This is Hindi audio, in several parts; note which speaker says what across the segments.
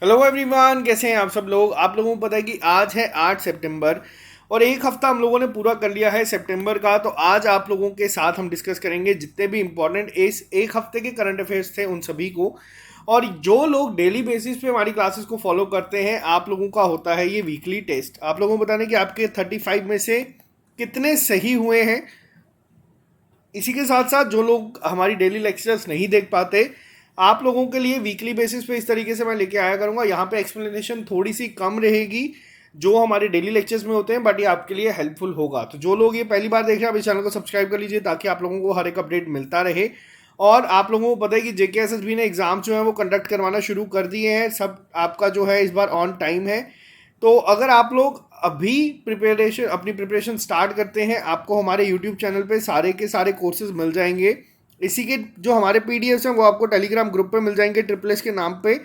Speaker 1: हेलो एवरीवन, कैसे हैं आप सब लोग। आप लोगों को पता है कि आज है 8 सितंबर और एक हफ्ता हम लोगों ने पूरा कर लिया है सितंबर का। तो आज आप लोगों के साथ हम डिस्कस करेंगे जितने भी इंपॉर्टेंट इस एक हफ्ते के करंट अफेयर्स थे उन सभी को। और जो लोग डेली बेसिस पे हमारी क्लासेस को फॉलो करते हैं, आप लोगों का होता है ये वीकली टेस्ट। आप लोगों को बताना कि आपके 35 में से कितने सही हुए हैं। इसी के साथ साथ जो लोग हमारी डेली लेक्चर्स नहीं देख पाते, आप लोगों के लिए वीकली बेसिस पे इस तरीके से मैं लेके आया करूंगा। यहाँ पे एक्सप्लेनेशन थोड़ी सी कम रहेगी जो हमारे डेली लेक्चर्स में होते हैं, बट ये आपके लिए हेल्पफुल होगा। तो जो लोग ये पहली बार देख रहे हैं, आप इस चैनल को सब्सक्राइब कर लीजिए ताकि आप लोगों को हर एक अपडेट मिलता रहे। और आप लोगों को पता है कि जेकेएसएसबी ने एग्जाम जो है वो कंडक्ट करवाना शुरू कर दिए हैं। सब आपका जो है इस बार ऑन टाइम है। तो अगर आप लोग अभी अपनी प्रिपरेशन स्टार्ट करते हैं, आपको हमारे यूट्यूब चैनल पे सारे के सारे कोर्सेज मिल जाएंगे। इसी के जो हमारे पीडीएफ्स हैं वो आपको टेलीग्राम ग्रुप पे मिल जाएंगे ट्रिपल एस के नाम पे।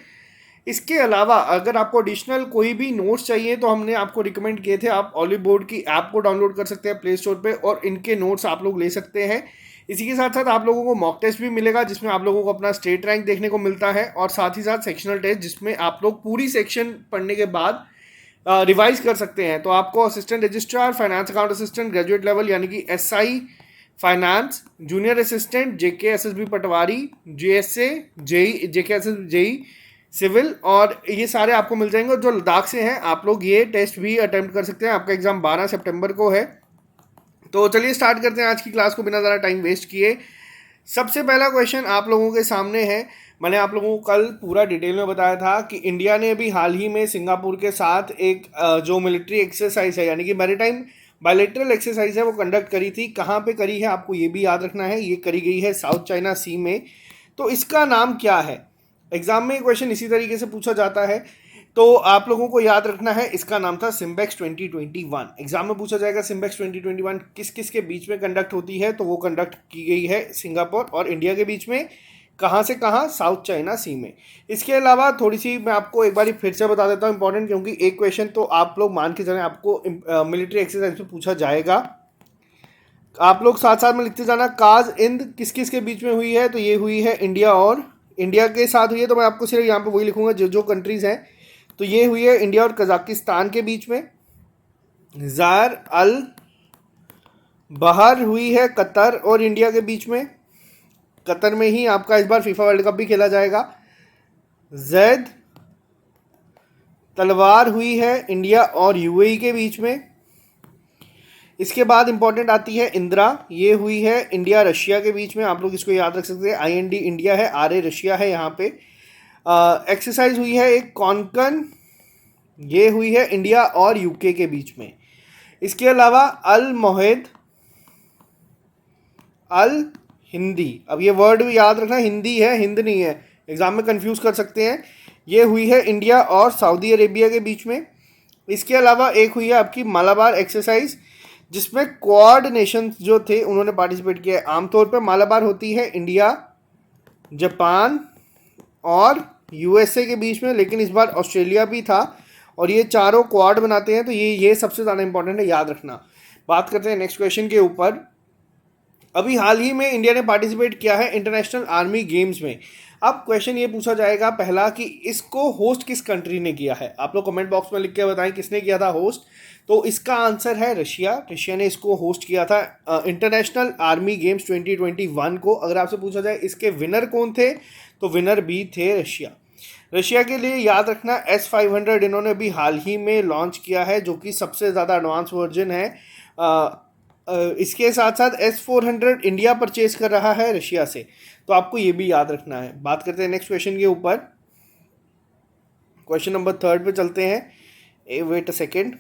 Speaker 1: इसके अलावा अगर आपको एडिशनल कोई भी नोट्स चाहिए तो हमने आपको रिकमेंड किए थे, आप ऑलिव बोर्ड की ऐप को डाउनलोड कर सकते हैं प्ले स्टोर पे और इनके नोट्स आप लोग ले सकते हैं। इसी के साथ साथ आप लोगों को मॉक टेस्ट भी मिलेगा जिसमें आप लोगों को अपना स्टेट रैंक देखने को मिलता है, और साथ ही साथ सेक्शनल टेस्ट जिसमें आप लोग पूरी सेक्शन पढ़ने के बाद रिवाइज कर सकते हैं। तो आपको assistant registrar, finance account assistant graduate level यानी कि SI finance, junior assistant, JKSSB patwari, JSA, JE, JKSS JE civil, और ये सारे आपको मिल जाएंगे। और जो लद्दाख से हैं आप लोग ये टेस्ट भी अटेम्प्ट कर सकते हैं। आपका एग्जाम 12 सितंबर को है। तो चलिए स्टार्ट करते हैं आज की क्लास को बिना ज़्यादा टाइम वेस्ट किए। सबसे पहला क्वेश्चन आप लोगों के सामने है। मैंने आप लोगों को कल पूरा डिटेल में बताया था कि इंडिया ने अभी हाल ही में सिंगापुर के साथ एक जो मिलिट्री एक्सरसाइज है यानी कि मैरीटाइम बायलैटरल एक्सरसाइज है वो कंडक्ट करी थी। कहाँ पे करी है आपको ये भी याद रखना है। ये करी गई है साउथ चाइना सी में। तो इसका नाम क्या है। एग्जाम में क्वेश्चन इसी तरीके से पूछा जाता है। तो आप लोगों को याद रखना है, इसका नाम था सिम्बेक्स 2021। एग्जाम में पूछा जाएगा सिम्बेक्स 2021 किस किस के बीच में कंडक्ट होती है, तो वो कंडक्ट की गई है सिंगापुर और इंडिया के बीच में। कहाँ से कहाँ, साउथ चाइना सी में। इसके अलावा थोड़ी सी मैं आपको एक बार फिर से बता देता हूँ इंपॉर्टेंट, क्योंकि एक क्वेश्चन तो आप लोग मान के चलें आपको मिलिट्री एक्सरसाइज में पूछा जाएगा। आप लोग साथ साथ में लिखते जाना। काज इंद किस किस के बीच में हुई है, तो ये हुई है इंडिया और इंडिया के साथ हुई है। तो मैं आपको सिर्फ यहाँ पे वही लिखूंगा जो जो कंट्रीज हैं। तो ये हुई है इंडिया और कजाकिस्तान के बीच में। जार अल बहर हुई है कतर और इंडिया के बीच में। कतर में ही आपका इस बार फीफा वर्ल्ड कप भी खेला जाएगा। जैद तलवार हुई है इंडिया और यूएई के बीच में। इसके बाद इंपॉर्टेंट आती है इंदिरा, ये हुई है इंडिया रशिया के बीच में। आप लोग इसको याद रख सकते हैं। IND इंडिया है, RA रशिया है। यहाँ पे एक्सरसाइज हुई है एक कॉन्कन, ये हुई है इंडिया और यूके के बीच में। इसके अलावा अल मोहिद अल हिंदी, अब ये वर्ड भी याद रखना, हिंदी है हिंद नहीं है, एग्जाम में कंफ्यूज कर सकते हैं। ये हुई है इंडिया और सऊदी अरेबिया के बीच में। इसके अलावा एक हुई है आपकी मालाबार एक्सरसाइज जिसमें क्वाड नेशंस जो थे उन्होंने पार्टिसिपेट किया है। आमतौर पर मालाबार होती है इंडिया, जापान और USA के बीच में, लेकिन इस बार ऑस्ट्रेलिया भी था और ये चारों क्वाड बनाते हैं। तो ये सबसे ज़्यादा इंपॉर्टेंट है, याद रखना। बात करते हैं नेक्स्ट क्वेश्चन के ऊपर। अभी हाल ही में इंडिया ने पार्टिसिपेट किया है इंटरनेशनल आर्मी गेम्स में। अब क्वेश्चन ये पूछा जाएगा पहला कि इसको होस्ट किस कंट्री ने किया है। आप लोग कमेंट बॉक्स में लिख के बताएं किसने किया था होस्ट। तो इसका आंसर है रशिया। रशिया ने इसको होस्ट किया था इंटरनेशनल आर्मी गेम्स 2021 को। अगर आपसे पूछा जाए इसके विनर कौन थे, तो विनर भी थे रशिया। रशिया के लिए याद रखना S500 इन्होंने अभी हाल ही में लॉन्च किया है जो कि सबसे ज़्यादा एडवांस वर्जन है। इसके साथ साथ S400 इंडिया परचेज कर रहा है रशिया से। तो आपको ये भी याद रखना है। बात करते हैं नेक्स्ट क्वेश्चन के ऊपर। क्वेश्चन नंबर 3 पे चलते हैं। Wait a second.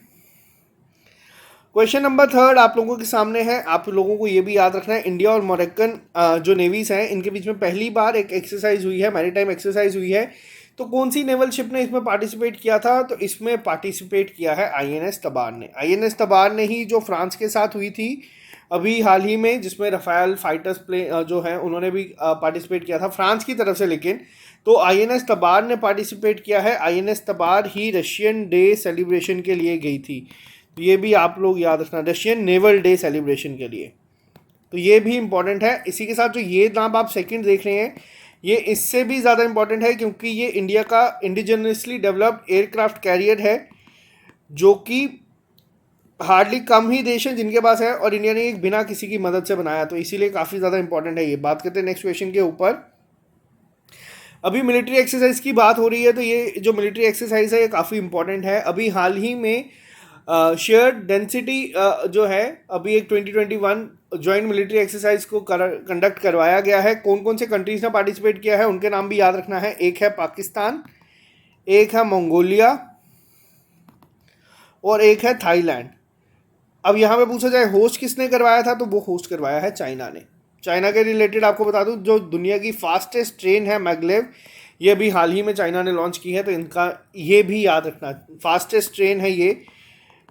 Speaker 1: Question number 3 आप लोगों के सामने है। आप लोगों को ये भी याद रखना है इंडिया और मोरक्कन जो नेवीज हैं इनके बीच में पहली बार एक एक्सरसाइज हुई है, मैरीटाइम एक्सरसाइज हुई है। तो कौन सी नेवल शिप ने इसमें पार्टिसिपेट किया था, तो इसमें पार्टिसिपेट किया है INS तबार ने। INS तबार ने ही जो फ्रांस के साथ हुई थी अभी हाल ही में, जिसमें रफाल फाइटर्स जो हैं उन्होंने भी पार्टिसिपेट किया था फ्रांस की तरफ से। लेकिन तो INS तबार ने पार्टिसिपेट किया है। INS तबार ही रशियन डे सेलिब्रेशन के लिए गई थी। तो ये भी आप लोग याद रखना, रशियन नेवल डे सेलिब्रेशन के लिए। तो ये भी इंपॉर्टेंट है। इसी के साथ जो ये नाम आप सेकंड देख रहे हैं ये इससे भी ज़्यादा इम्पॉर्टेंट है क्योंकि ये इंडिया का इंडिजिनसली डेवलप्ड एयरक्राफ्ट कैरियर है, जो कि हार्डली कम ही देश हैं जिनके पास है, और इंडिया ने एक बिना किसी की मदद से बनाया, तो इसीलिए काफ़ी ज़्यादा इंपॉर्टेंट है ये। बात करते हैं नेक्स्ट क्वेश्चन के ऊपर। अभी मिलिट्री एक्सरसाइज की बात हो रही है, तो ये जो मिलिट्री एक्सरसाइज है ये काफ़ी इंपॉर्टेंट है। अभी हाल ही में शेयर्ड डेंसिटी जो है, अभी एक 2021 जॉइंट मिलिट्री एक्सरसाइज को कंडक्ट करवाया गया है। कौन कौन से कंट्रीज ने पार्टिसिपेट किया है उनके नाम भी याद रखना है। एक है पाकिस्तान, एक है मंगोलिया और एक है थाईलैंड। अब यहाँ पे पूछा जाए होस्ट किसने करवाया था, तो वो होस्ट करवाया है चाइना ने। चाइना के रिलेटेड आपको बता दूं, जो दुनिया की फास्टेस्ट ट्रेन है मैगलेव, ये अभी हाल ही में चाइना ने लॉन्च की है, तो इनका ये भी याद रखना। फास्टेस्ट ट्रेन है ये,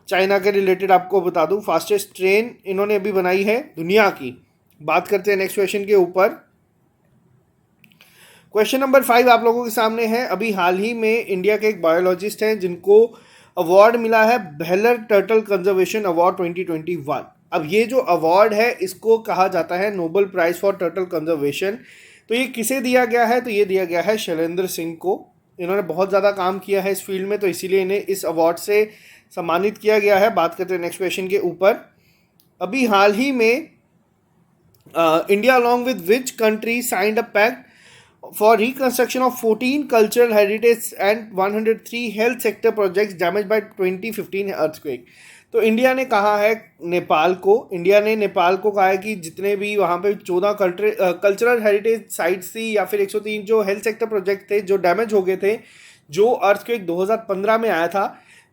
Speaker 1: चाइना के रिलेटेड आपको बता दूं, फास्टेस्ट ट्रेन इन्होंने अभी बनाई है दुनिया की। बात करते हैं नेक्स्ट क्वेश्चन के ऊपर। क्वेश्चन नंबर 5 आप लोगों के सामने है। अभी हाल ही में इंडिया के एक बायोलॉजिस्ट हैं जिनको अवार्ड मिला है बेहलर टर्टल कंजर्वेशन अवार्ड 2021। अब ये जो अवार्ड है इसको कहा जाता है Nobel prize for turtle conservation. तो ये किसे दिया गया है, तो ये दिया गया है शैलेंद्र सिंह को। इन्होंने बहुत ज़्यादा काम किया है इस फील्ड में, तो इसीलिए इन्हें इस अवार्ड से सम्मानित किया गया है। बात करते हैं नेक्स्ट क्वेश्चन के ऊपर। अभी हाल ही में India along with which country signed a pact for reconstruction of 14 cultural heritage and 103 health sector projects damaged by 2015 earthquake। तो इंडिया ने कहा है नेपाल को, इंडिया ने नेपाल को कहा है कि जितने भी वहाँ पे 14 कल्चरल हेरिटेज साइट्स थी या फिर 103 जो हेल्थ सेक्टर प्रोजेक्ट थे जो डैमेज हो गए थे, जो अर्थक्वेक 2015 में आया था,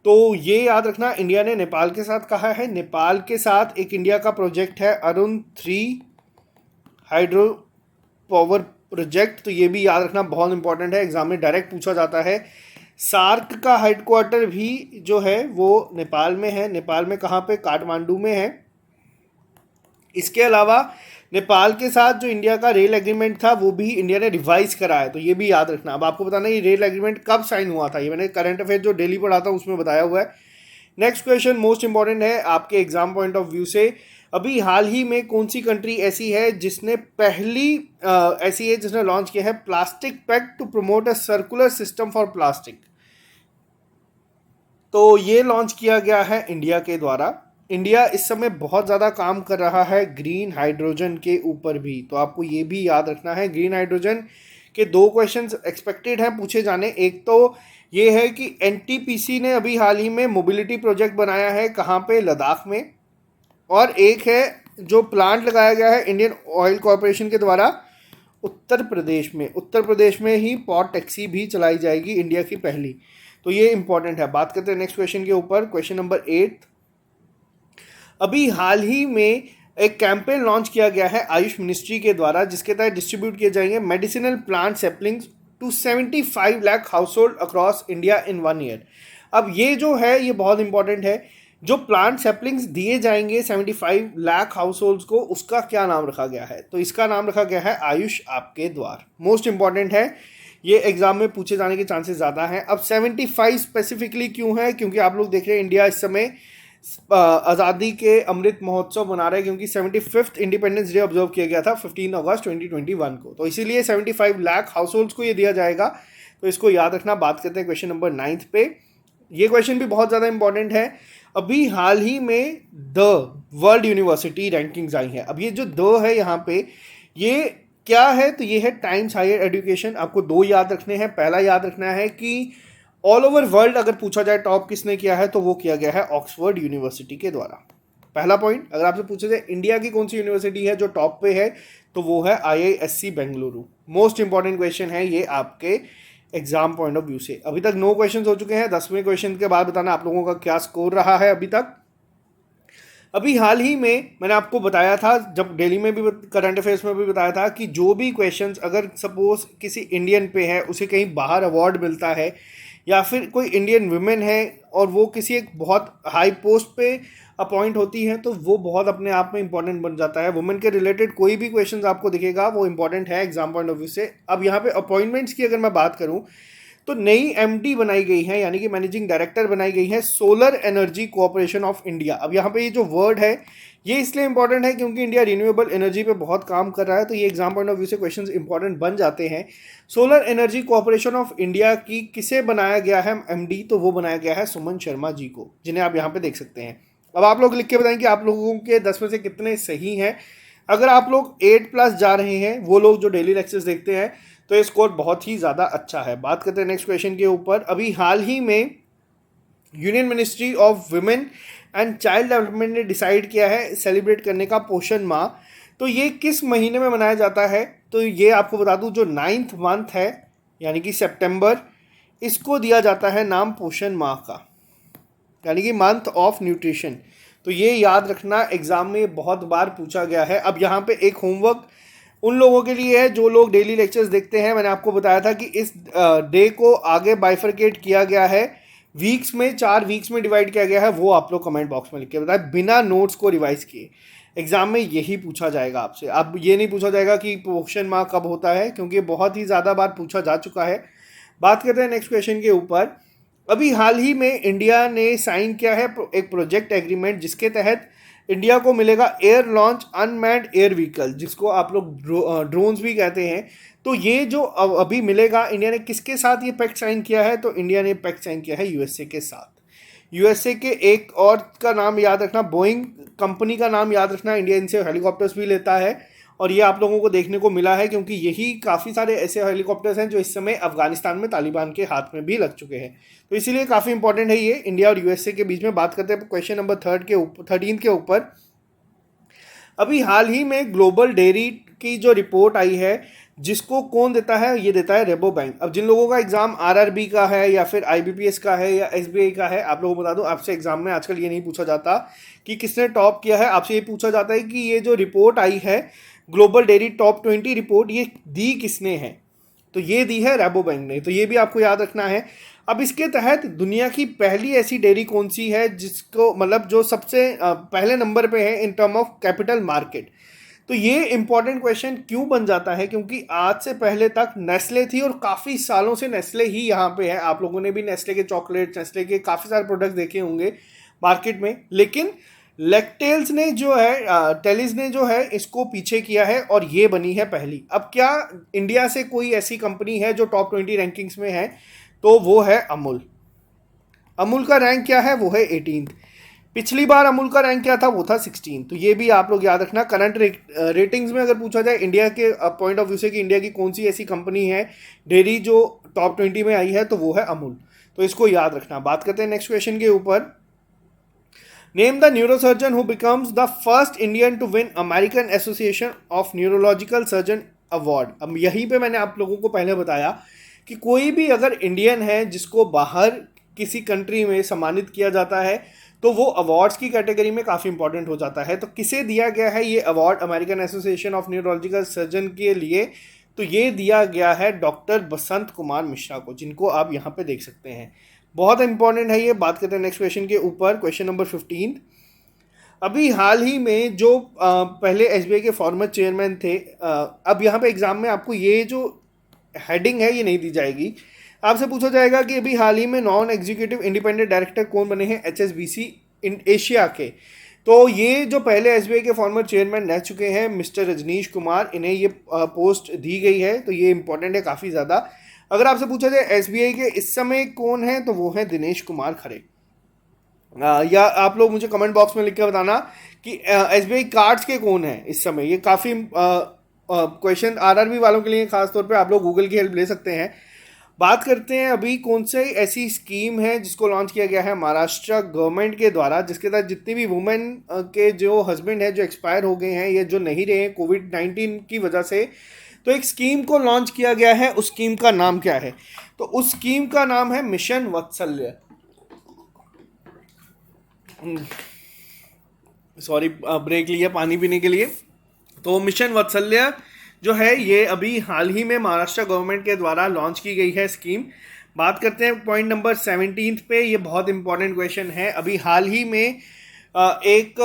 Speaker 1: तो ये याद रखना इंडिया ने नेपाल के साथ कहा है। नेपाल के साथ एक इंडिया का प्रोजेक्ट है अरुण 3 हाइड्रो पावर प्रोजेक्ट, तो ये भी याद रखना बहुत इंपॉर्टेंट है, एग्जाम में डायरेक्ट पूछा जाता है। सार्क का हेडक्वार्टर भी जो है वो नेपाल में है। नेपाल में कहाँ पे, काठमांडू में है। इसके अलावा नेपाल के साथ जो इंडिया का रेल एग्रीमेंट था वो भी इंडिया ने रिवाइज करा है, तो ये भी याद रखना। अब आपको बताना ये रेल एग्रीमेंट कब साइन हुआ था, ये मैंने करंट अफेयर जो डेली पढ़ा था उसमें बताया हुआ है। नेक्स्ट क्वेश्चन मोस्ट इंपॉर्टेंट है आपके एग्जाम पॉइंट ऑफ व्यू से। अभी हाल ही में कौन सी कंट्री ऐसी है जिसने जिसने लॉन्च किया है plastic pact to promote a circular system for plastic. तो ये लॉन्च किया गया है इंडिया के द्वारा। इंडिया इस समय बहुत ज़्यादा काम कर रहा है ग्रीन हाइड्रोजन के ऊपर भी, तो आपको ये भी याद रखना है। ग्रीन हाइड्रोजन के 2 क्वेश्चंस एक्सपेक्टेड हैं पूछे जाने। एक तो ये है कि एनटीपीसी ने अभी हाल ही में मोबिलिटी प्रोजेक्ट बनाया है, कहाँ पे, लद्दाख में। और एक है जो प्लांट लगाया गया है इंडियन ऑयल कॉरपोरेशन के द्वारा उत्तर प्रदेश में ही पॉट टैक्सी भी चलाई जाएगी, इंडिया की पहली। तो ये इंपॉर्टेंट है। बात करते हैं नेक्स्ट क्वेश्चन के ऊपर। क्वेश्चन नंबर 8 अभी हाल ही में एक कैंपेन लॉन्च किया गया है आयुष मिनिस्ट्री के द्वारा, जिसके तहत डिस्ट्रीब्यूट किए जाएंगे medicinal plant saplings to 75 lakh household across India in 1 year. अब ये जो है ये बहुत इंपॉर्टेंट है, जो प्लांट सेपलिंग्स दिए जाएंगे 75 लाख हाउस होल्ड्स को, उसका क्या नाम रखा गया है, तो इसका नाम रखा गया है आयुष आपके द्वार। मोस्ट इंपॉर्टेंट है, ये एग्जाम में पूछे जाने के चांसेस ज़्यादा हैं। अब 75 स्पेसिफिकली क्यों है, क्योंकि आप लोग देख रहे हैं इंडिया इस समय आज़ादी के अमृत महोत्सव मना रहे हैं, क्योंकि 75th इंडिपेंडेंस डे ऑब्जर्व किया गया था 15 अगस्त 2021 को, तो इसीलिए 75 लाख हाउस होल्ड्स को ये दिया जाएगा, तो इसको याद रखना। बात करते हैं क्वेश्चन नंबर 9 पे। ये क्वेश्चन भी बहुत ज़्यादा इंपॉर्टेंट है। अभी हाल ही में द वर्ल्ड यूनिवर्सिटी रैंकिंग्स आई हैं। अब ये जो द है यहाँ पे ये क्या है, तो ये है टाइम्स हायर एजुकेशन। आपको 2 याद रखने हैं। पहला याद रखना है कि ऑल ओवर वर्ल्ड अगर पूछा जाए टॉप किसने किया है, तो वो किया गया है ऑक्सफोर्ड यूनिवर्सिटी के द्वारा। पहला पॉइंट। अगर आपसे पूछा जाए इंडिया की कौन सी यूनिवर्सिटी है जो टॉप पे है, तो वो है IISc Bengaluru. Most important question है ये आपके एग्जाम पॉइंट ऑफ व्यू से। अभी तक 9 क्वेश्चन हो चुके हैं। 10वें क्वेश्चन के बाद बताना आप लोगों का क्या स्कोर रहा है अभी तक। अभी हाल ही में मैंने आपको बताया था, जब दिल्ली में भी करंट अफेयर्स में भी बताया था, कि जो भी क्वेश्चंस अगर सपोज किसी इंडियन पे है, उसे कहीं बाहर अवार्ड मिलता है, या फिर कोई इंडियन वुमेन है और वो किसी एक बहुत हाई पोस्ट पे अपॉइंट होती हैं, तो वो बहुत अपने आप में इंपॉर्टेंट बन जाता है। वुमेन के रिलेटेड कोई भी क्वेश्चन आपको दिखेगा वो इंपॉर्टेंट है एग्जाम पॉइंट ऑफ व्यू से। अब यहाँ पे अपॉइंटमेंट्स की अगर मैं बात करूँ, तो नई एमडी बनाई गई है, यानी कि मैनेजिंग डायरेक्टर बनाई गई है solar energy corporation of India. अब यहाँ पे ये जो वर्ड है ये इसलिए इंपॉर्टेंट है क्योंकि इंडिया रिन्यूएबल एनर्जी पे बहुत काम कर रहा है, तो ये एग्जाम पॉइंट ऑफ व्यू से क्वेश्चंस इंपॉर्टेंट बन जाते हैं। Solar energy corporation of India की किसे बनाया गया है एमडी, तो वो बनाया गया है सुमन शर्मा जी को, जिन्हें आप यहाँ पे देख सकते हैं। अब आप लोग लिख के बताएं कि आप लोगों के 10 में से कितने सही हैं। अगर आप लोग 8+ जा रहे हैं, वो लोग जो डेली लेक्चर्स देखते हैं, तो ये स्कोर बहुत ही ज़्यादा अच्छा है। बात करते हैं नेक्स्ट क्वेश्चन के ऊपर। अभी हाल ही में union ministry of women and child development ने डिसाइड किया है सेलिब्रेट करने का पोषण माह। तो ये किस महीने में मनाया जाता है, तो ये आपको बता दूं जो 9th मंथ है यानी कि सितंबर, इसको दिया जाता है नाम पोषण माह का, यानी कि मंथ ऑफ न्यूट्रिशन। तो ये याद रखना, एग्जाम में बहुत बार पूछा गया है। अब यहाँ पे एक होमवर्क उन लोगों के लिए है जो लोग डेली लेक्चर्स देखते हैं। मैंने आपको बताया था कि इस डे को आगे बाइफरकेट किया गया है, वीक्स में 4 वीक्स में डिवाइड किया गया है। वो आप लोग कमेंट बॉक्स में लिख के बताएं, बिना नोट्स को रिवाइज किए। एग्जाम में यही पूछा जाएगा आपसे। अब ये नहीं पूछा जाएगा कि पोषण माह कब होता है, क्योंकि बहुत ही ज़्यादा बार पूछा जा चुका है। बात करते हैं नेक्स्ट क्वेश्चन के ऊपर। अभी हाल ही में इंडिया ने साइन किया है एक प्रोजेक्ट एग्रीमेंट, जिसके तहत इंडिया को मिलेगा air launch unmanned air vehicle, जिसको आप लोग ड्रोन्स भी कहते हैं। तो ये जो अभी मिलेगा, इंडिया ने किसके साथ ये पैक्ट साइन किया है, तो इंडिया ने पैक्ट साइन किया है यूएसए के साथ। यूएसए के एक और का नाम याद रखना, बोइंग कंपनी का नाम याद रखना। इंडिया इनसे हेलीकॉप्टर्स भी लेता है और ये आप लोगों को देखने को मिला है, क्योंकि यही काफ़ी सारे ऐसे हेलीकॉप्टर्स हैं जो इस समय अफगानिस्तान में तालिबान के हाथ में भी लग चुके हैं। तो इसीलिए काफ़ी इंपॉर्टेंट है ये इंडिया और यूएसए के बीच में। बात करते हैं क्वेश्चन नंबर 13 के ऊपर। अभी हाल ही में ग्लोबल डेयरी की जो रिपोर्ट आई है, जिसको कौन देता है, ये देता है रेबो बैंक। अब जिन लोगों का एग्जाम आरआरबी का है या फिर आईबीपीएस का है या एसबीआई का है, आप लोगों को बता दूं, आपसे एग्जाम में आजकल ये नहीं पूछा जाता कि किसने टॉप किया है, आपसे ये पूछा जाता है कि ये जो रिपोर्ट आई है ग्लोबल डेयरी टॉप 20 रिपोर्ट, ये दी किसने है, तो ये दी है रेबो बैंक ने। तो ये भी आपको याद रखना है। अब इसके तहत दुनिया की पहली ऐसी डेयरी कौन सी है जिसको, मतलब जो सबसे पहले नंबर पे है in term of capital market. तो ये इंपॉर्टेंट क्वेश्चन क्यों बन जाता है, क्योंकि आज से पहले तक नेस्ले थी और काफ़ी सालों से नेस्ले ही यहाँ पे है। आप लोगों ने भी नेस्ले के चॉकलेट, नेस्ले के काफ़ी सारे प्रोडक्ट देखे होंगे मार्केट में, लेकिन लेक्टेल्स ने जो है, टेलिस ने जो है, इसको पीछे किया है और ये बनी है पहली। अब क्या इंडिया से कोई ऐसी कंपनी है जो टॉप 20 रैंकिंग्स में है, तो वो है अमूल। अमूल का रैंक क्या है, वो है 18th। पिछली बार अमूल का रैंक क्या था, वो था 16। तो ये भी आप लोग याद रखना। करंट रेटिंग्स में अगर पूछा जाए इंडिया के पॉइंट ऑफ व्यू से कि इंडिया की कौन सी ऐसी कंपनी है डेयरी जो टॉप 20 में आई है, तो वो है अमूल। तो इसको याद रखना। बात करते हैं नेक्स्ट क्वेश्चन के ऊपर। Name the neurosurgeon who becomes the first Indian to win American Association of Neurological Surgeon award. अब यहीं पे मैंने आप लोगों को पहले बताया कि कोई भी अगर इंडियन है जिसको बाहर किसी कंट्री में सम्मानित किया जाता है, तो वो अवार्ड्स की कैटेगरी में काफ़ी इंपॉर्टेंट हो जाता है। तो किसे दिया गया है ये award American Association of Neurological surgeon के लिए, तो ये दिया गया है डॉक्टर बसंत कुमार मिश्रा को, जिनको आप यहाँ पे देख सकते हैं। बहुत इंपॉर्टेंट है ये। बात करते हैं नेक्स्ट क्वेश्चन के ऊपर, क्वेश्चन नंबर 15। अभी हाल ही में जो पहले एसबीआई के फॉर्मर चेयरमैन थे, अब यहाँ पे एग्जाम में आपको ये जो हेडिंग है ये नहीं दी जाएगी। आपसे पूछा जाएगा कि अभी हाल ही में नॉन एग्जीक्यूटिव इंडिपेंडेंट डायरेक्टर कौन बने हैं एचएसबीसी इन एशिया के। तो ये जो पहले एसबीआई के फॉर्मर चेयरमैन रह चुके हैं मिस्टर रजनीश कुमार, इन्हें ये पोस्ट दी गई है। तो ये इंपॉर्टेंट है काफ़ी ज़्यादा। अगर आपसे पूछा जाए एसबीआई के इस समय कौन है, तो वो है दिनेश कुमार खरे। या आप लोग मुझे कमेंट बॉक्स में लिख के बताना कि एसबीआई कार्ड्स के कौन है इस समय। ये काफ़ी क्वेश्चन आरआरबी वालों के लिए खास तौर पे आप लोग गूगल की हेल्प ले सकते हैं। बात करते हैं अभी कौन से ऐसी स्कीम है जिसको लॉन्च किया गया है महाराष्ट्र गवर्नमेंट के द्वारा, जिसके तहत जितनी भी वुमेन के जो हस्बैंड है जो एक्सपायर हो गए हैं या जो नहीं रहे कोविड-19 की वजह से, तो एक स्कीम को लॉन्च किया गया है। उस स्कीम का नाम क्या है, तो उस स्कीम का नाम है मिशन वात्सल्य। सॉरी, ब्रेक लिया पानी पीने के लिए। तो मिशन वात्सल्य जो है ये अभी हाल ही में महाराष्ट्र गवर्नमेंट के द्वारा लॉन्च की गई है स्कीम। बात करते हैं पॉइंट नंबर 17 पे। ये बहुत इंपॉर्टेंट क्वेश्चन है। अभी हाल ही में एक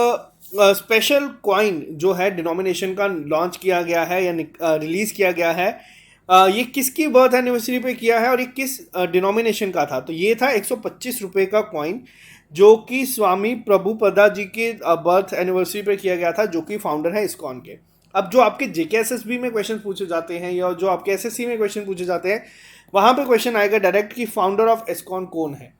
Speaker 1: स्पेशल कॉइन जो है डिनोमिनेशन का लॉन्च किया गया है या रिलीज किया गया है। ये किसकी बर्थ एनिवर्सरी पे किया है और ये किस डिनोमिनेशन का था? तो ये था 125 रुपये का कॉइन, जो कि स्वामी प्रभुपदा जी के बर्थ एनिवर्सरी पे किया गया था, जो कि फाउंडर है इस्कॉन के। अब जो आपके जेकेएसएसबी में क्वेश्चन पूछे जाते हैं या जो आपके एसएससी में क्वेश्चन पूछे जाते हैं, वहाँ पे क्वेश्चन आएगा डायरेक्ट कि फाउंडर ऑफ इस्कॉन कौन है।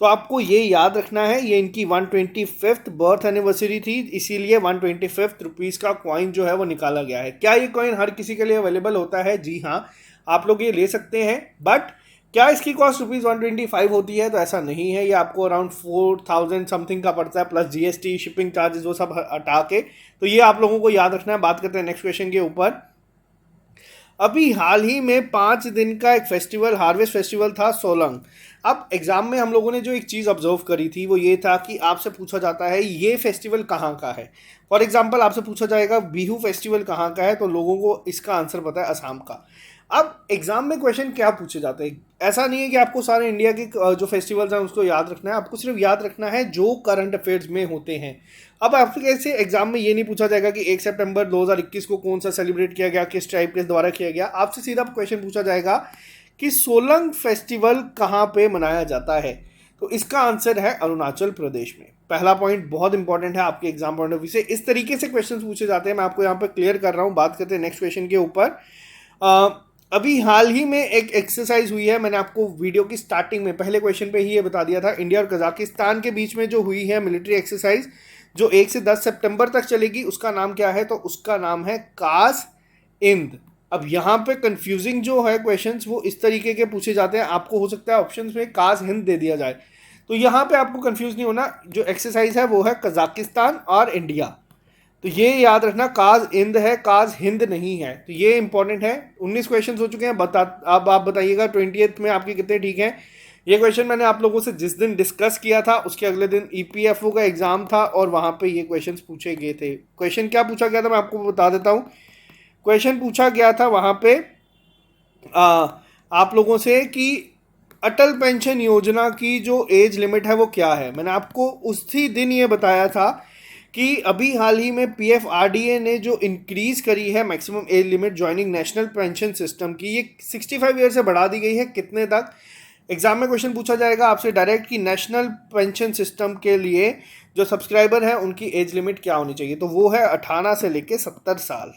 Speaker 1: तो आपको ये याद रखना है, ये इनकी 125th बर्थ एनिवर्सरी थी, इसीलिए 125 रुपीज़ का कॉइन जो है वो निकाला गया है। क्या ये कॉइन हर किसी के लिए अवेलेबल होता है? जी हाँ, आप लोग ये ले सकते हैं, बट क्या इसकी कॉस्ट ₹125 होती है? तो ऐसा नहीं है, ये आपको अराउंड 4000 समथिंग का पड़ता है, प्लस जीएसटी, शिपिंग चार्जेस, वो सब हटा के। तो ये आप लोगों को याद रखना है। बात करते हैं नेक्स्ट क्वेश्चन के ऊपर। अभी हाल ही में 5 दिन का एक फेस्टिवल, हार्वेस्ट फेस्टिवल था सोलंग। अब एग्जाम में हम लोगों ने जो एक चीज़ ऑब्जर्व करी थी वो ये था कि आपसे पूछा जाता है ये फेस्टिवल कहाँ का है। फॉर एग्जाम्पल आपसे पूछा जाएगा बिहू फेस्टिवल कहाँ का है, तो लोगों को इसका आंसर पता है असम का। अब एग्जाम में क्वेश्चन क्या पूछे जाते हैं, ऐसा नहीं है कि आपको सारे इंडिया के जो फेस्टिवल्स हैं उसको याद रखना है, आपको सिर्फ याद रखना है जो करंट अफेयर्स में होते हैं। अब आपके कैसे एग्जाम में ये नहीं पूछा जाएगा कि 1 सितंबर 2021 को कौन सा सेलिब्रेट किया गया, किस ट्राइब के द्वारा किया गया। आपसे सीधा क्वेश्चन पूछा जाएगा कि सोलंग फेस्टिवल कहाँ पे मनाया जाता है। तो इसका आंसर है अरुणाचल प्रदेश में। पहला पॉइंट बहुत इंपॉर्टेंट है आपके एग्जाम पॉइंट ऑफ व्यू से। इस तरीके से क्वेश्चन पूछे जाते हैं, मैं आपको यहाँ पर क्लियर कर रहा हूँ। बात करते हैं नेक्स्ट क्वेश्चन के ऊपर। अभी हाल ही में एक एक्सरसाइज हुई है, मैंने आपको वीडियो की स्टार्टिंग में पहले क्वेश्चन पे ही ये बता दिया था। इंडिया और कजाकिस्तान के बीच में जो हुई है मिलिट्री एक्सरसाइज, जो 1 से 10 सितंबर तक चलेगी, उसका नाम क्या है? तो उसका नाम है काज इंद। अब यहाँ पे कंफ्यूजिंग जो है क्वेश्चंस वो इस तरीके के पूछे जाते हैं, आपको हो सकता है ऑप्शंस में काज हिंद दे दिया जाए, तो यहाँ पे आपको कंफ्यूज नहीं होना। जो एक्सरसाइज है वो है कजाकिस्तान और इंडिया, तो ये याद रखना काज इंद है, काज हिंद नहीं है। तो ये इंपॉर्टेंट है। 19 क्वेश्चन हो चुके हैं, अब आप बताइएगा 20th में आपके कितने ठीक हैं। ये क्वेश्चन मैंने आप लोगों से जिस दिन डिस्कस किया था उसके अगले दिन ईपीएफओ का एग्जाम था और वहाँ पे ये क्वेश्चंस पूछे गए थे। क्वेश्चन क्या पूछा गया था मैं आपको बता देता हूँ। क्वेश्चन पूछा गया था वहाँ पे आप लोगों से कि अटल पेंशन योजना की जो एज लिमिट है वो क्या है। मैंने आपको उसी दिन ये बताया था कि अभी हाल ही में पीएफआरडीए ने जो इंक्रीज करी है maximum age limit joining national pension system की, ये 65 ईयर से बढ़ा दी गई है। कितने तक? एग्जाम में क्वेश्चन पूछा जाएगा आपसे डायरेक्ट कि नेशनल पेंशन सिस्टम के लिए जो सब्सक्राइबर है उनकी एज लिमिट क्या होनी चाहिए, तो वो है 18 से लेके 70 साल,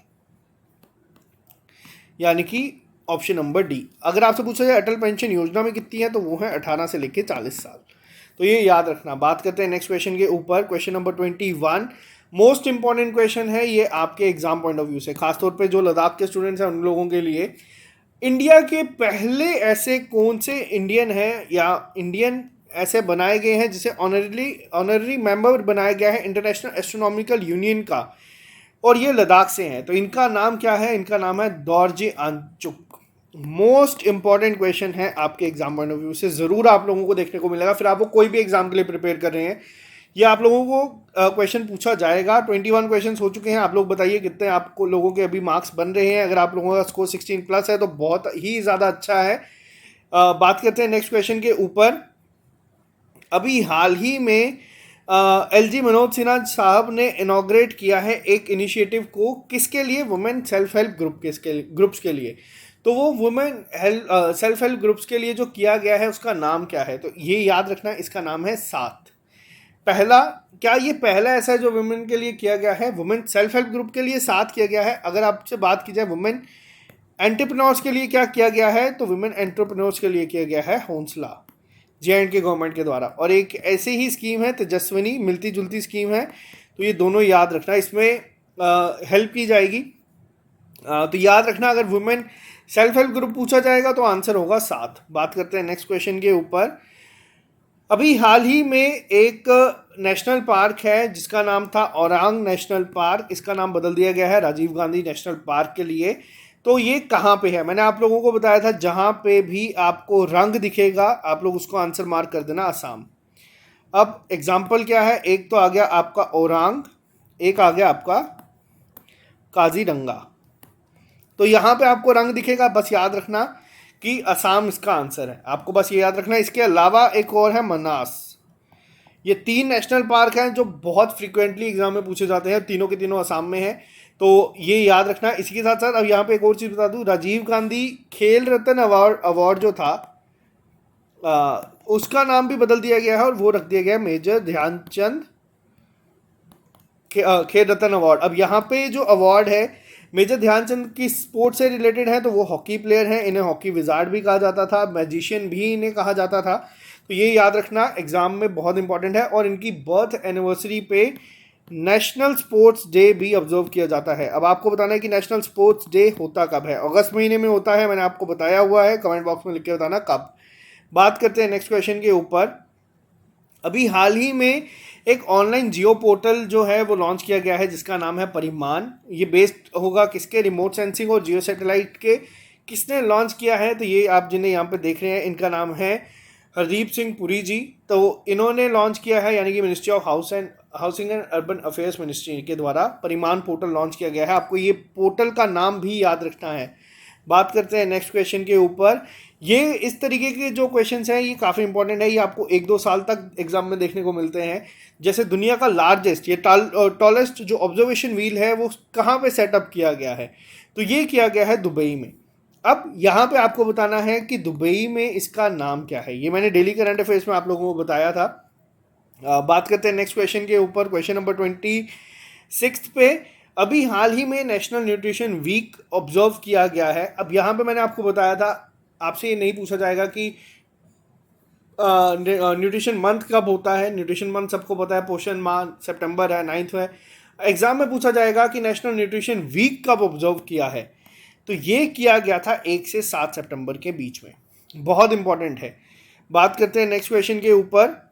Speaker 1: यानी कि ऑप्शन नंबर डी। अगर आपसे पूछा जाए अटल पेंशन योजना में कितनी है, तो वो है 18 से लेके 40 साल। तो ये याद रखना। बात करते हैं नेक्स्ट क्वेश्चन के ऊपर। Question number 21 most important question है ये आपके एग्जाम पॉइंट ऑफ व्यू से, खासतौर पे जो लद्दाख के स्टूडेंट्स हैं उन लोगों के लिए। इंडिया के पहले ऐसे कौन से इंडियन है या इंडियन ऐसे बनाए गए हैं जिसे ऑनररी मेंबर बनाया गया है इंटरनेशनल एस्ट्रोनॉमिकल यूनियन का, और ये लद्दाख से हैं। तो इनका नाम क्या है? इनका नाम है दोरजे आंचुक। मोस्ट इंपॉर्टेंट क्वेश्चन है आपके एग्जाम पॉइंट ऑफ व्यू से, ज़रूर आप लोगों को देखने को मिलेगा। फिर आप वो कोई भी एग्जाम के लिए प्रिपेयर कर रहे हैं, ये आप लोगों को क्वेश्चन पूछा जाएगा। 21 क्वेश्चन हो चुके हैं। आप लोग बताइए कितने आपको लोगों के अभी मार्क्स बन रहे हैं। अगर आप लोगों का स्कोर 16+ है तो बहुत ही ज़्यादा अच्छा है। बात करते हैं नेक्स्ट क्वेश्चन के ऊपर। अभी हाल ही में एलजी मनोज सिन्हा साहब ने इनॉग्रेट किया है एक इनिशिएटिव को, किसके लिए? वुमेन सेल्फ हेल्प ग्रुप्स के लिए। तो वो वुमेन सेल्फ हेल्प ग्रुप्स के लिए जो किया गया है उसका नाम क्या है? तो ये याद रखना, इसका नाम है साथ। पहला, क्या ये पहला ऐसा है जो वुमेन के लिए किया गया है? वुमेन सेल्फ हेल्प ग्रुप के लिए साथ किया गया है। अगर आपसे बात की जाए वुमेन एंटरप्रेन्योर्स के लिए क्या किया गया है, तो वुमेन एंटरप्रेन्योर्स के लिए किया गया है हौंसला, जे&के गवर्नमेंट के द्वारा। और एक ऐसे ही स्कीम है तेजस्विनी, मिलती जुलती स्कीम है। तो ये दोनों याद रखना, इसमें हेल्प की जाएगी। तो याद रखना, अगर वुमेन सेल्फ हेल्प ग्रुप पूछा जाएगा तो आंसर होगा साथ। बात करते हैं नेक्स्ट क्वेश्चन के ऊपर। अभी हाल ही में एक नेशनल पार्क है जिसका नाम था औरांग नेशनल पार्क, इसका नाम बदल दिया गया है राजीव गांधी नेशनल पार्क के लिए। तो ये कहाँ पे है? मैंने आप लोगों को बताया था जहाँ पे भी आपको रंग दिखेगा आप लोग उसको आंसर मार्क कर देना, असम। अब एग्जाम्पल क्या है? एक तो आ गया आपका औरांग, एक आ गया आपका काजीरंगा। तो यहाँ पे आपको रंग दिखेगा, बस याद रखना कि असम इसका आंसर है। आपको बस ये याद रखना। इसके अलावा एक और है मनास। ये 3 नेशनल पार्क हैं जो बहुत फ्रीक्वेंटली एग्जाम में पूछे जाते हैं, तीनों के तीनों असम में है। तो ये याद रखना। इसी के साथ साथ अब यहाँ पे एक और चीज़ बता दूँ, राजीव गांधी खेल रत्न अवार्ड जो था उसका नाम भी बदल दिया गया है और वो रख दिया गया है मेजर ध्यानचंद खेल रत्न अवार्ड। अब यहाँ पे जो अवार्ड है मेजर ध्यानचंद की स्पोर्ट्स से रिलेटेड है, तो वो हॉकी प्लेयर हैं, इन्हें हॉकी विजार्ड भी कहा जाता था, मैजिशियन भी इन्हें कहा जाता था। तो ये याद रखना, एग्जाम में बहुत इंपॉर्टेंट है। और इनकी बर्थ एनिवर्सरी पे नेशनल स्पोर्ट्स डे भी ऑब्जर्व किया जाता है। अब आपको बताना है कि नेशनल स्पोर्ट्स डे होता कब है। अगस्त महीने में होता है, मैंने आपको बताया हुआ है, कमेंट बॉक्स में लिख के बताना कब। बात करते हैं नेक्स्ट क्वेश्चन के ऊपर। अभी हाल ही में एक ऑनलाइन जियो पोर्टल जो है वो लॉन्च किया गया है जिसका नाम है परिमान। ये बेस्ड होगा किसके, रिमोट सेंसिंग और जियो सैटेलाइट के। किसने लॉन्च किया है, तो ये आप जिन्हें यहाँ पे देख रहे हैं इनका नाम है हरदीप सिंह पुरी जी। तो इन्होंने लॉन्च किया है, यानी कि ministry of housing and urban affairs ministry के द्वारा परिमान पोर्टल लॉन्च किया गया है। आपको ये पोर्टल का नाम भी याद रखना है। बात करते हैं नेक्स्ट क्वेश्चन के ऊपर। ये इस तरीके के जो क्वेश्चंस हैं ये काफ़ी इंपॉर्टेंट है, ये आपको 1-2 साल तक एग्जाम में देखने को मिलते हैं। जैसे दुनिया का लार्जेस्ट, ये टॉलेस्ट जो ऑब्जर्वेशन व्हील है वो कहाँ पे सेटअप किया गया है, तो ये किया गया है दुबई में। अब यहाँ पे आपको बताना है कि दुबई में इसका नाम क्या है। ये मैंने डेली करंट अफेयर्स में आप लोगों को बताया था। बात करते हैं नेक्स्ट क्वेश्चन के ऊपर, क्वेश्चन नंबर 26 पे। अभी हाल ही में नेशनल न्यूट्रिशन वीक ऑब्जर्व किया गया है। अब यहाँ पे मैंने आपको बताया था, आपसे ये नहीं पूछा जाएगा कि न्यूट्रिशन मंथ कब होता है। न्यूट्रिशन मंथ सबको पता है, पोषण माह सितंबर है, 9 है। एग्जाम में पूछा जाएगा कि नेशनल न्यूट्रिशन वीक कब ऑब्जर्व किया है, तो ये किया गया था 1 से 7 सितंबर के बीच में। बहुत इंपॉर्टेंट है। बात करते हैं नेक्स्ट क्वेश्चन के ऊपर,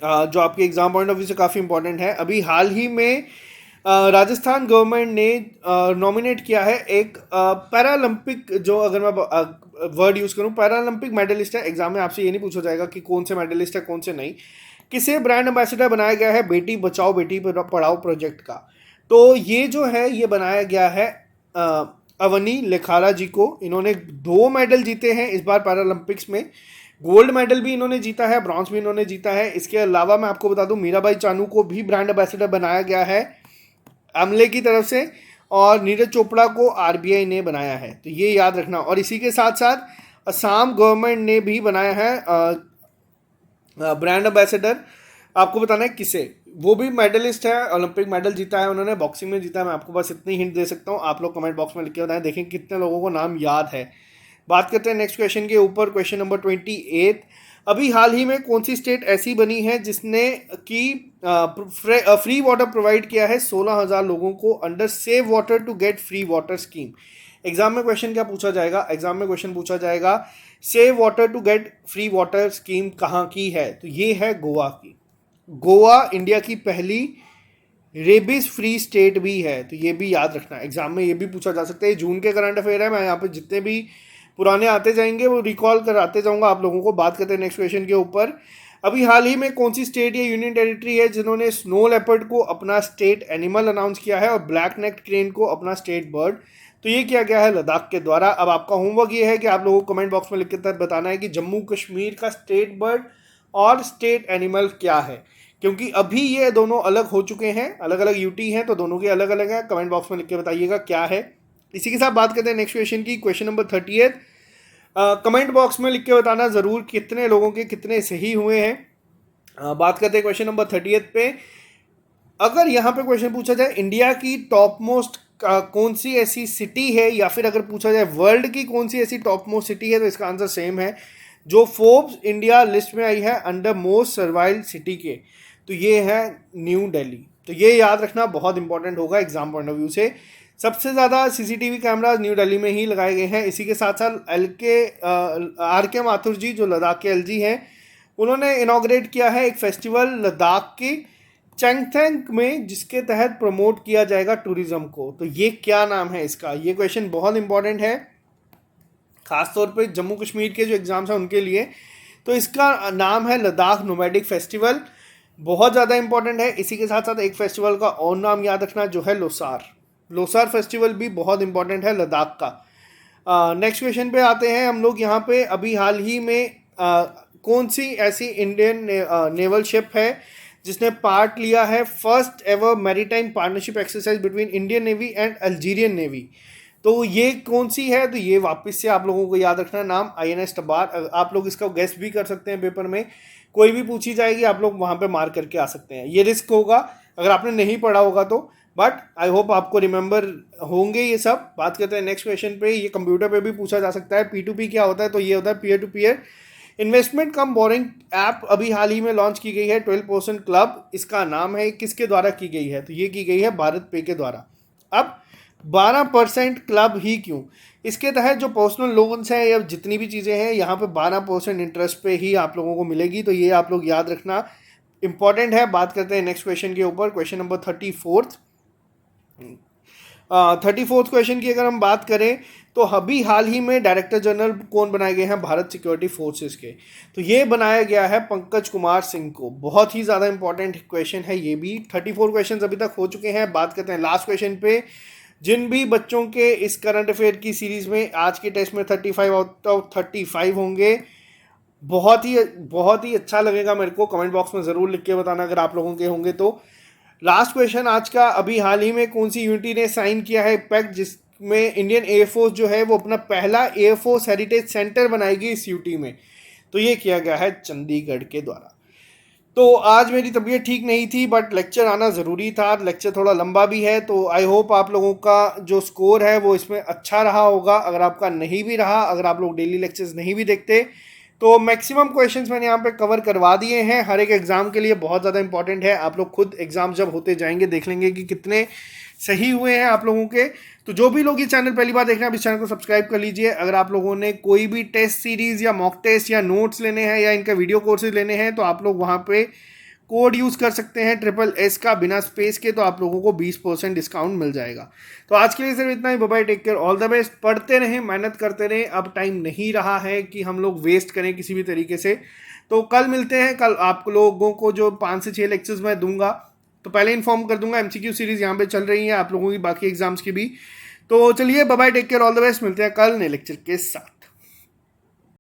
Speaker 1: जो आपके एग्जाम पॉइंट ऑफ व्यू से काफ़ी इंपॉर्टेंट है। अभी हाल ही में राजस्थान गवर्नमेंट ने नॉमिनेट किया है एक पैरालंपिक, जो अगर मैं वर्ड यूज़ करूं, पैरालंपिक मेडलिस्ट है। एग्जाम में आपसे ये नहीं पूछा जाएगा कि कौन से मेडलिस्ट है कौन से नहीं। किसे ब्रांड एम्बेसडर बनाया गया है बेटी बचाओ बेटी पढ़ाओ प्रोजेक्ट का। तो ये जो है ये बनाया गया है अवनी लेखारा जी को। इन्होंने 2 मेडल जीते हैं इस बार पैरालंपिक्स में। गोल्ड मेडल भी इन्होंने जीता है, ब्रॉन्ज भी इन्होंने जीता है। इसके अलावा मैं आपको बता दूं, मीराबाई चानू को भी ब्रांड एम्बेसडर बनाया गया है अमले की तरफ से, और नीरज चोपड़ा को आरबीआई ने बनाया है। तो ये याद रखना। और इसी के साथ साथ असम गवर्नमेंट ने भी बनाया है ब्रांड एम्बेसडर। आपको बताना है किसे, वो भी मेडलिस्ट है, ओलंपिक मेडल जीता है उन्होंने, बॉक्सिंग में जीता है। मैं आपको बस इतनी हिंट दे सकता हूँ, आप लोग कमेंट बॉक्स में लिख के बताएं, देखें कितने लोगों को नाम याद है। बात करते हैं नेक्स्ट क्वेश्चन के ऊपर, क्वेश्चन नंबर 28। अभी हाल ही में कौन सी स्टेट ऐसी बनी है जिसने कि फ्री वाटर प्रोवाइड किया है 16,000 लोगों को under save water to get free water scheme. Exam में क्वेश्चन क्या पूछा जाएगा, एग्जाम में क्वेश्चन पूछा जाएगा save water to get free water scheme कहाँ की है, तो ये है गोवा की। गोवा इंडिया की पहली रेबीज फ्री स्टेट भी है, तो ये भी याद रखना। एग्जाम में ये भी पूछा जा सकता है। जून के करंट अफेयर है, मैं यहाँ पे जितने भी पुराने आते जाएंगे वो रिकॉल कराते जाऊंगा आप लोगों को। बात करते हैं नेक्स्ट क्वेश्चन के ऊपर। अभी हाल ही में कौन सी स्टेट या यूनियन टेरिटरी है जिन्होंने स्नो लेपर्ड को अपना स्टेट एनिमल अनाउंस किया है और ब्लैक नेक्ड क्रेन को अपना स्टेट बर्ड, तो ये किया गया है लद्दाख के द्वारा। अब आपका होमवर्क ये है कि आप लोगों को कमेंट बॉक्स में लिख कर बताना है कि जम्मू कश्मीर का स्टेट बर्ड और स्टेट एनिमल क्या है, क्योंकि अभी ये दोनों अलग हो चुके हैं, अलग अलग यूटी हैं, तो दोनों के अलग अलग हैं। कमेंट बॉक्स में लिख के बताइएगा क्या है। इसी के साथ बात करते हैं नेक्स्ट क्वेश्चन की, क्वेश्चन नंबर 38। कमेंट बॉक्स में लिख के बताना ज़रूर कितने लोगों के कितने सही हुए हैं। बात करते हैं क्वेश्चन नंबर 38 पे। अगर यहाँ पे क्वेश्चन पूछा जाए इंडिया की टॉप मोस्ट कौन सी ऐसी सिटी है, या फिर अगर पूछा जाए वर्ल्ड की कौन सी ऐसी टॉप मोस्ट सिटी है, तो इसका आंसर सेम है। जो फोर्ब्स इंडिया लिस्ट में आई है अंडर मोस्ट सर्वाइल्ड सिटी के, तो ये है न्यू दिल्ली। तो ये याद रखना, बहुत इंपॉर्टेंट होगा एग्जाम पॉइंट ऑफ व्यू से। सबसे ज़्यादा सीसीटीवी कैमराज न्यू दिल्ली में ही लगाए गए हैं। इसी के साथ साथ आर के माथुर जी जो लद्दाख के एलजी हैं, उन्होंने इनॉग्रेट किया है एक फेस्टिवल लद्दाख की चंगथेंग में, जिसके तहत प्रमोट किया जाएगा टूरिज्म को। तो ये क्या नाम है इसका, ये क्वेश्चन बहुत इंपॉर्टेंट है खासतौर पे जम्मू कश्मीर के जो एग्जाम्स हैं उनके लिए। तो इसका नाम है लद्दाख नोमैडिक फेस्टिवल, बहुत ज़्यादा इंपॉर्टेंट है। इसी के साथ साथ एक फेस्टिवल का और नाम याद रखना जो है लोसार फेस्टिवल भी बहुत इंपॉर्टेंट है लद्दाख का। नेक्स्ट क्वेश्चन पे आते हैं हम लोग। यहाँ पे अभी हाल ही में कौन सी ऐसी इंडियन नेवल शिप है जिसने पार्ट लिया है first ever maritime partnership exercise between Indian navy and Algerian navy. तो ये कौन सी है? तो ये वापस से आप लोगों को याद रखना नाम INS टबार। आप लोग इसका गेस भी कर सकते हैं, पेपर में कोई भी पूछी जाएगी आप लोग वहाँ पे मार्क करके आ सकते हैं। ये रिस्क होगा अगर आपने नहीं पढ़ा होगा तो, बट आई होप आपको रिमेंबर होंगे ये सब। बात करते हैं नेक्स्ट क्वेश्चन पे। ये कंप्यूटर पे भी पूछा जा सकता है। P2P क्या होता है? तो ये होता है पीयर टू पीयर इन्वेस्टमेंट कम बोरिंग ऐप। अभी हाल ही में लॉन्च की गई है 12% क्लब इसका नाम है। किसके द्वारा की गई है? तो ये की गई है भारत पे के द्वारा। अब 12% क्लब ही क्यों? इसके तहत जो पर्सनल लोन्स हैं या जितनी भी चीज़ें हैं यहाँ पे 12% इंटरेस्ट पे ही आप लोगों को मिलेगी। तो ये आप लोग याद रखना इंपॉर्टेंट है। बात करते हैं नेक्स्ट क्वेश्चन के ऊपर। क्वेश्चन नंबर 34th क्वेश्चन की अगर हम बात करें तो अभी हाल ही में डायरेक्टर जनरल कौन बनाए गए हैं भारत सिक्योरिटी फोर्सेस के? तो ये बनाया गया है पंकज कुमार सिंह को। बहुत ही ज़्यादा इंपॉर्टेंट क्वेश्चन है ये भी। 34 क्वेश्चन अभी तक हो चुके हैं। बात करते हैं लास्ट क्वेश्चन पे। जिन भी बच्चों के इस करंट अफेयर की सीरीज़ में आज के टेस्ट में 35 आउट ऑफ 35 होंगे, बहुत ही अच्छा लगेगा मेरे को। कमेंट बॉक्स में ज़रूर लिख के बताना अगर आप लोगों के होंगे तो। लास्ट क्वेश्चन आज का। अभी हाल ही में कौन सी यूनिटी ने साइन किया है पैक्ट जिसमें इंडियन एयरफोर्स जो है वो अपना पहला एयरफोर्स हेरिटेज सेंटर बनाएगी इस यूटी में? तो ये किया गया है चंडीगढ़ के द्वारा। तो आज मेरी तबीयत ठीक नहीं थी बट लेक्चर आना ज़रूरी था। लेक्चर थोड़ा लंबा भी है तो आई होप आप लोगों का जो स्कोर है वो इसमें अच्छा रहा होगा। अगर आपका नहीं भी रहा, अगर आप लोग डेली लेक्चर्स नहीं भी देखते, तो मैक्सिमम क्वेश्चंस मैंने यहाँ पे कवर करवा दिए हैं। हर एक एग्ज़ाम के लिए बहुत ज़्यादा इंपॉर्टेंट है। आप लोग खुद एग्ज़ाम जब होते जाएंगे देख लेंगे कि कितने सही हुए हैं आप लोगों के। तो जो भी लोग ये चैनल पहली बार देख रहे हैं, आप इस चैनल को सब्सक्राइब कर लीजिए। अगर आप लोगों ने कोई भी टेस्ट सीरीज़ या मॉक टेस्ट या नोट्स लेने हैं या इनका वीडियो कोर्सेज लेने हैं तो आप लोग वहाँ पे कोड यूज़ कर सकते हैं SSS का बिना स्पेस के। तो आप लोगों को 20% डिस्काउंट मिल जाएगा। तो आज के लिए सिर्फ इतना ही। Bye bye, take care, all the best. पढ़ते रहें, मेहनत करते रहें। अब टाइम नहीं रहा है कि हम लोग वेस्ट करें किसी भी तरीके से। तो कल मिलते हैं। कल आप लोगों को जो 5 से 6 लेक्चर्स मैं दूंगा तो पहले इन्फॉर्म कर दूंगा। MCQ सीरीज़ यहाँ पे चल रही है आप लोगों की, बाकी एग्जाम्स की भी। तो चलिए bye bye, take care, all the best. मिलते हैं कल नए लेक्चर के साथ।